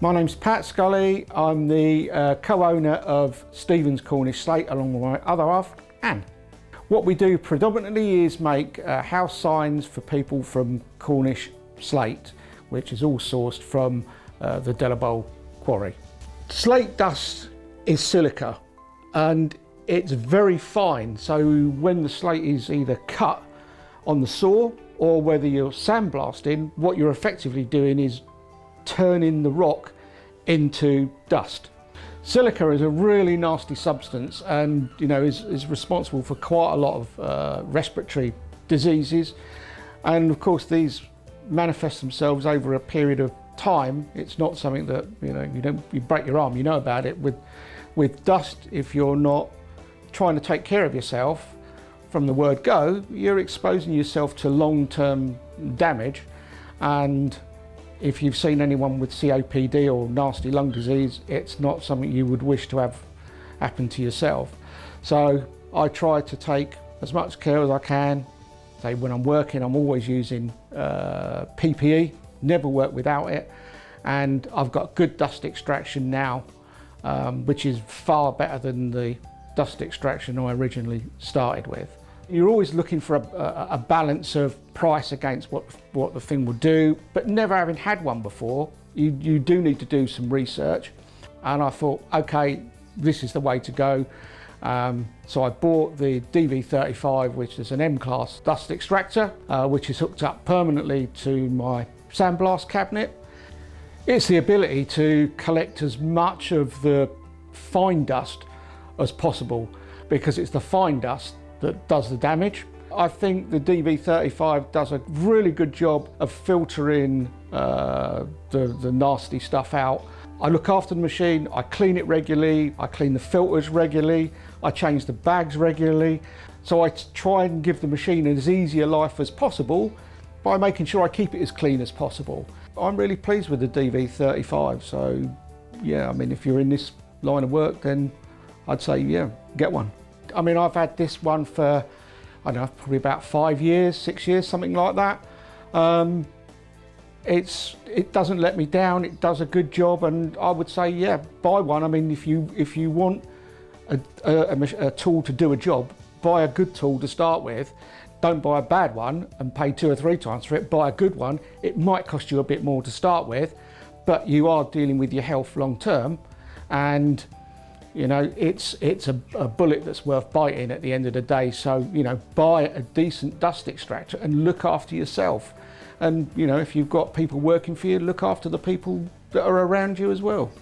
My name's Pat Scully. I'm the co-owner of Stevens Cornish Slate along with my other half, Anne. What we do predominantly is make house signs for people from Cornish Slate, which is all sourced from the Delabole quarry. Slate dust is silica and it's very fine, so when the slate is either cut on the saw or whether you're sandblasting, what you're effectively doing is turning the rock into dust. Silica is a really nasty substance and is responsible for quite a lot of respiratory diseases, and of course these manifest themselves over a period of time. It's not something that you break your arm, you know about it. With dust, if you're not trying to take care of yourself from the word go, you're exposing yourself to long-term damage. And if you've seen anyone with COPD or nasty lung disease, it's not something you would wish to have happen to yourself. So I try to take as much care as I can. Say when I'm working, I'm always using PPE, never work without it. And I've got good dust extraction now, which is far better than the dust extraction I originally started with. You're always looking for a balance of price against what the thing will do, but never having had one before, you do need to do some research. And I thought, okay, this is the way to go. So I bought the DV35, which is an M-class dust extractor, which is hooked up permanently to my sandblast cabinet. It's the ability to collect as much of the fine dust as possible, because it's the fine dust that does the damage. I think the DV35 does a really good job of filtering the nasty stuff out. I look after the machine, I clean it regularly, I clean the filters regularly, I change the bags regularly. So I try and give the machine as easy a life as possible by making sure I keep it as clean as possible. I'm really pleased with the DV35, so yeah, I mean, if you're in this line of work, then I'd say, yeah, get one. I mean, I've had this one for, I don't know, probably about 5 years, 6 years, something like that. It doesn't let me down, it does a good job, and I would say, yeah, buy one. I mean, if you want a tool to do a job, buy a good tool to start with. Don't buy a bad one and pay 2 or 3 times for it. Buy a good one. It might cost you a bit more to start with, but you are dealing with your health long term, and it's a bullet that's worth biting at the end of the day. So buy a decent dust extractor and look after yourself. And if you've got people working for you, look after the people that are around you as well.